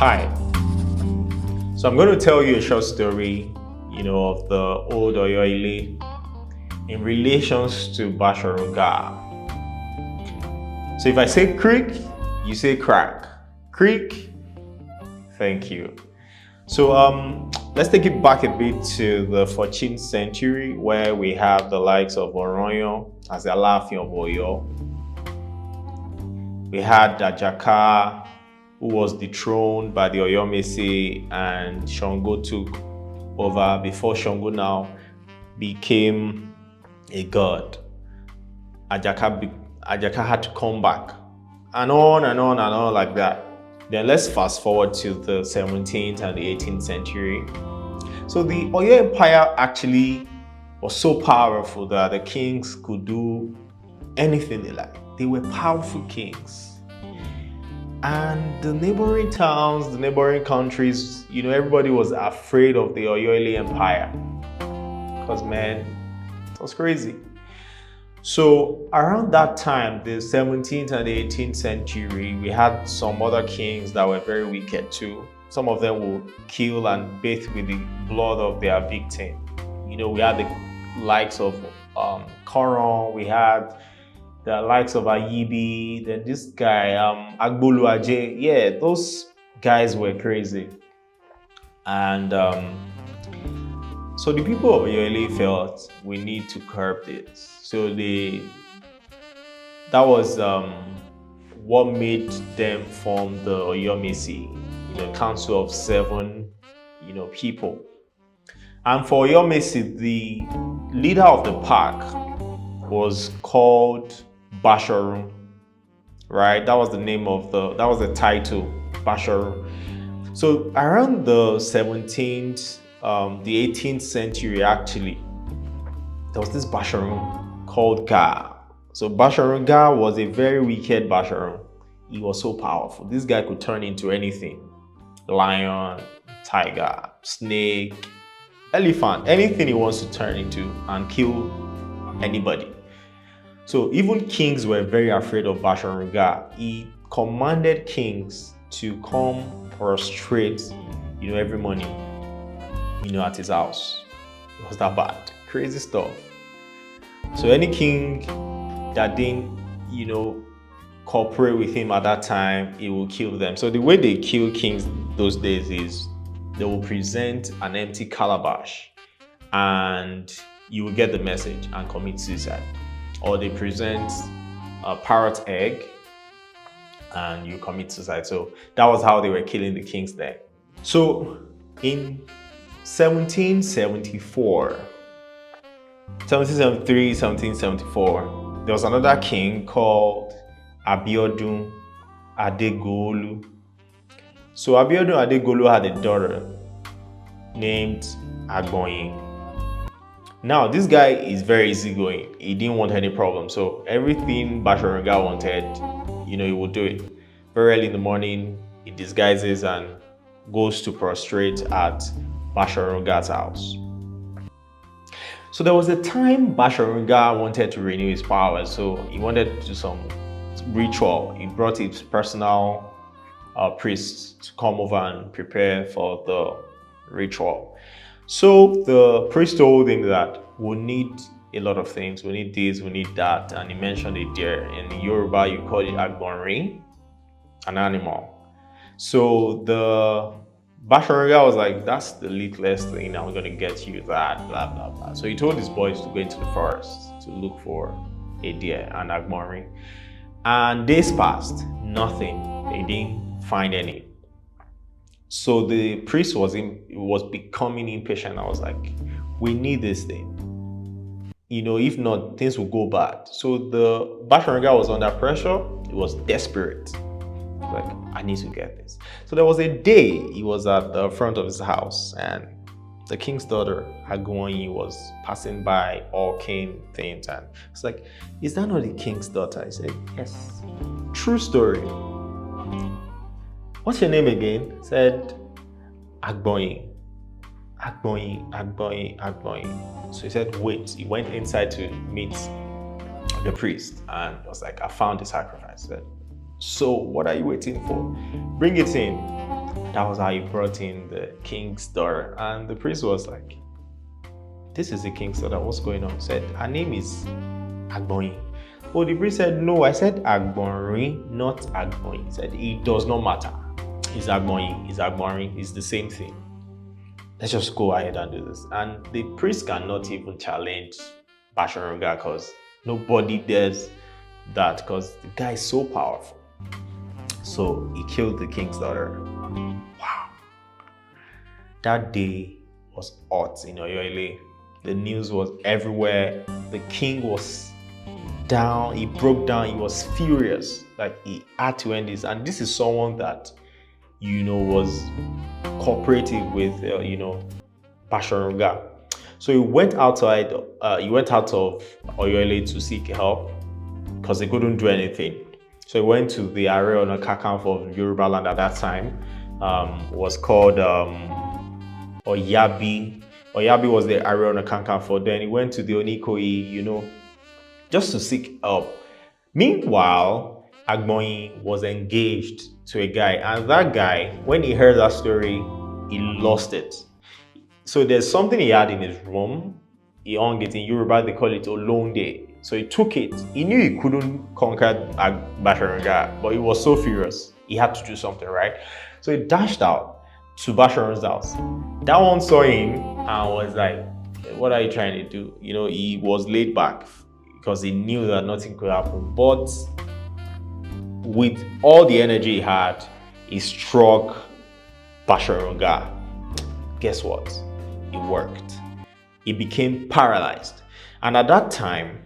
Hi. So I'm going to tell you a short story, of the old Oyo-Ile in relations to Bashorun Gaa. So if I say creek, you say crack. Creek, thank you. So let's take it back a bit to the 14th century, where we have the likes of Oroyo as the Alaafin of Oyo. We had Ajaka, who was dethroned by the Oyomesi, and Shango took over before Shango now became a god. Ajaka had to come back, and on and on and on like that. Then let's fast forward to the 17th and the 18th century. So the Oyo Empire actually was so powerful that the kings could do anything they liked. They were powerful kings. And the neighboring towns, the neighboring countries, everybody was afraid of the Oyo-Ile Empire. Because, man, it was crazy. So around that time, the 17th and the 18th century, we had some other kings that were very wicked too. Some of them would kill and bathe with the blood of their victim. We had the likes of Koron, we had the likes of Ayibi, then this guy, Agbolu Aje. Yeah, those guys were crazy. And so the people of Oyo-Ile felt we need to curb this. So that was what made them form the Oyomesi, council of 7, people. And for Oyomesi, the leader of the pack was called Bashorun, right? That was the name of that was the title, Bashorun. So around the 17th, the 18th century actually, there was this Bashorun called Gaa. So Bashorun Gaa was a very wicked Bashorun. He was so powerful. This guy could turn into anything. Lion, tiger, snake, elephant, anything he wants to turn into and kill anybody. So even kings were very afraid of Bashorun Gaa. He commanded kings to come prostrate, every morning, at his house. It was that bad. Crazy stuff. So any king that didn't, cooperate with him at that time, he will kill them. So the way they kill kings those days is they will present an empty calabash and you will get the message and commit suicide. Or they present a parrot egg and you commit suicide. So that was how they were killing the kings there. So in 1773, 1774, there was another king called Abiodun Adegolu. So Abiodun Adegolu had a daughter named Agboyin. Now this guy is very easygoing. He didn't want any problem. So everything Bashorun Gaa wanted, he would do it. Very early in the morning, he disguises and goes to prostrate at Bashorun Gaa's house. So there was a time Bashorun Gaa wanted to renew his power, so he wanted to do some ritual. He brought his personal priest to come over and prepare for the ritual. So the priest told him that we need a lot of things. We need this, we need that, and he mentioned a deer. In Yoruba, you call it Agbonrin, an animal. So the Bashorun Gaa was like, that's the littlest thing, I'm going to get you that, blah, blah, blah. So he told his boys to go into the forest to look for a deer and Agbonrin. And days passed, nothing. They didn't find any. So the priest was becoming impatient. I was like, we need this thing. If not, things will go bad. So the Bashorun Gaa was under pressure. He was desperate. Like, I need to get this. So there was a day he was at the front of his house and the king's daughter, Agboyin, was passing by all king things, and it's like, is that not the king's daughter? He said, yes. True story. What's your name again? He said, Agboyin. So he said, wait. He went inside to meet the priest and was like, I found the sacrifice. He said, so what are you waiting for? Bring it in. And that was how he brought in the king's daughter. And the priest was like, this is the king's daughter, what's going on? He said, her name is Agboyin. Oh, the priest said, no, I said Agborin, not Agboyin. He said, it does not matter. It's Agboyin, it's Agborin, it's the same thing. Let's just go ahead and do this. And the priest cannot even challenge Bashorun Gaa because nobody does that because the guy is so powerful. So he killed the king's daughter. Wow. That day was hot in Oyo-Ile. The news was everywhere. The king was down. He broke down. He was furious. Like he had to end this. And this is someone that, was cooperative with, Bashorun Gaa. So he went outside. He went out of Oyo-Ile to seek help because he couldn't do anything. So he went to the Are Ona Kakanfo of Yoruba land at that time. Was called Oyabi. Oyabi was the Are Ona Kakanfo. Then he went to the Onikoyi, just to seek help. Meanwhile, Agboyin was engaged to a guy, and that guy, when he heard that story, he lost it. So there's something he had in his room. He hung it. In Yoruba, they call it Olonde. So he took it. He knew he couldn't conquer Bashorun Gaa, but he was so furious. He had to do something, right? So he dashed out to Bashorun's house. That one saw him and was like, what are you trying to do? He was laid back because he knew that nothing could happen. But with all the energy he had, he struck Bashorun Gaa. Guess what? It worked. He became paralyzed. And at that time,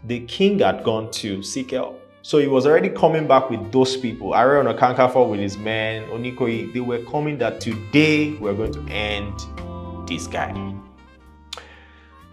the king had gone to seek help. So he was already coming back with those people. Are Ona Kakanfo with his men, Onikoyi, they were coming that today we're going to end this guy.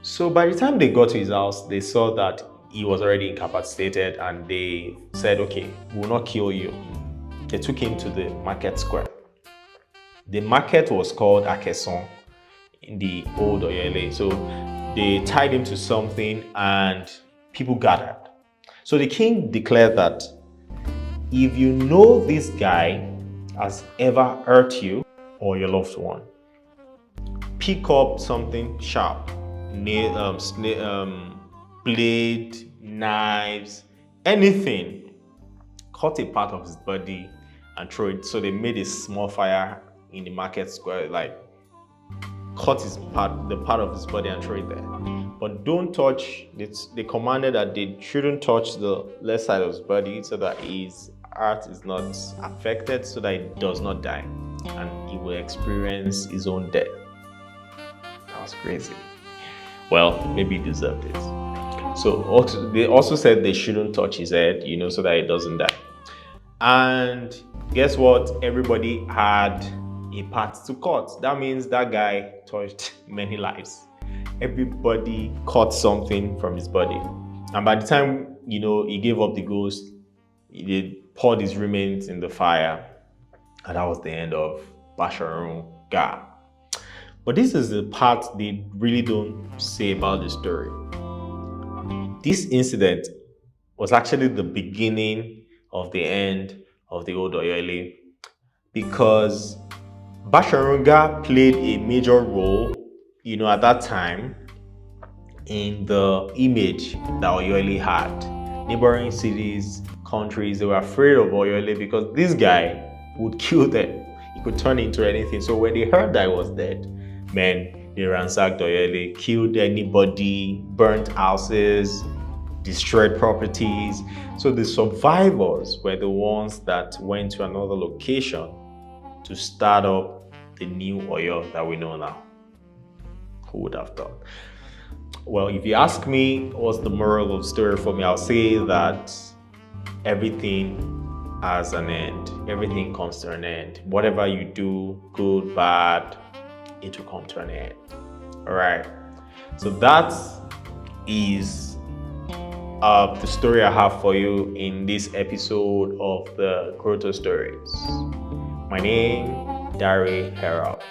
So by the time they got to his house, they saw that he was already incapacitated and they said, okay, we'll not kill you. They took him to the market square. The market was called Akeson in the old Oyo-Ile. So they tied him to something and people gathered. So the king declared that if you know this guy has ever hurt you or your loved one, pick up something sharp, blade, knives, anything, cut a part of his body and throw it. So they made a small fire in the market square, like cut the part of his body and throw it there. But don't touch it. They commanded that they shouldn't touch the left side of his body so that his heart is not affected, so that he does not die and he will experience his own death. That was crazy. Well, maybe he deserved it. So they also said they shouldn't touch his head, so that he doesn't die. And guess what? Everybody had a part to cut. That means that guy touched many lives. Everybody caught something from his body. And by the time, he gave up the ghost, he poured his remains in the fire. And that was the end of Bashorun Gaa. But this is the part they really don't say about the story. This incident was actually the beginning of the end of the old Oyo-Ile, because Bashorun Gaa played a major role, at that time in the image that Oyo-Ile had. Neighboring cities, countries, they were afraid of Oyo-Ile because this guy would kill them. He could turn into anything. So when they heard that he was dead, man, they ransacked Oyo-Ile, killed anybody, burnt houses, destroyed properties. So the survivors were the ones that went to another location to start up the new Oyo that we know now. Who would have thought? Well, if you ask me what's the moral of the story for me, I'll say that everything has an end. Everything comes to an end. Whatever you do, good, bad, it will come to an end. All right. So that is the story I have for you in this episode of the Grotto Stories. My name, Dare Herald.